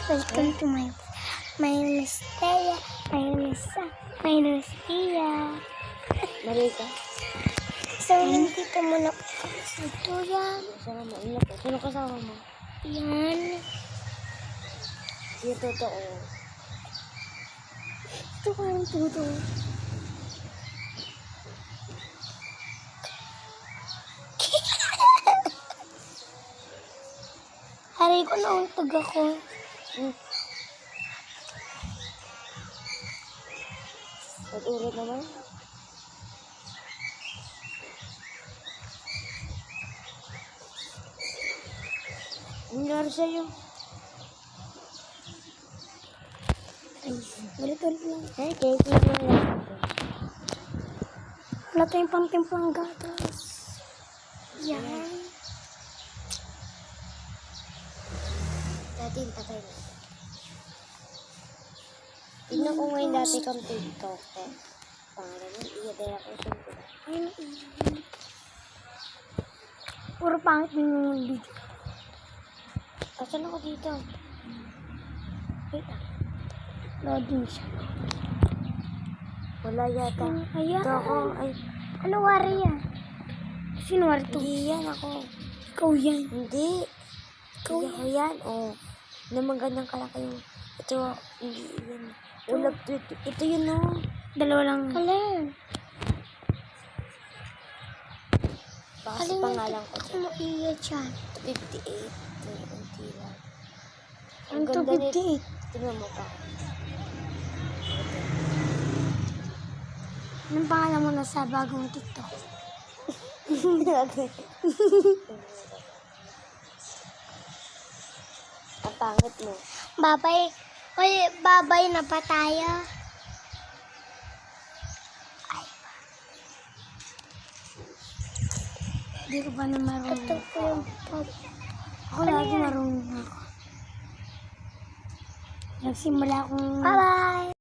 Welcome to my name is Thea. My name is Tia. Marika. So, nandito muna po kami sa Tuyan. Sama mo. Ano po? Sino kasama mo? Yan. Yung totoo. Ito ko yung tuto. Hari ko na untog ako. Pag-ulit naman. Ang nangyari sa'yo? Ulit-ulit lang. Ay, cake lang lang. Wala tayong pang-timplang gatas. Yan. Dati, patay na. Tignan ko ngayon dati kang TikTok. Pangalan mo, iya ako siyempre. Ay, puro pangit yung video. Asan ako dito? Wait lang. Loading siya. Wala yata. Ayan. Ito ako. Ay, Ano wari yan? Sino wari to? hindi yan ako. Ikaw yan. Hindi. Ikaw Hindi ako yan. Oh. Naman ganyan kalaki yung... Ito, hindi yan. Ulag, ito yun oh. Dalawa lang. Alin? Baka sa pangalan ko. Ano iya dyan? 58. Ito, unti lang. Ang 258. Tingnan mo pa. Anong pangalan mo na sa bagong TikTok? Ang pangit mo. Babay. Oy, babay na pa tayo. Ay. Hindi ko pa na marunong. Ito po yung pop. Ako lagi marunong ako. Nagsimula akong... Bye-bye!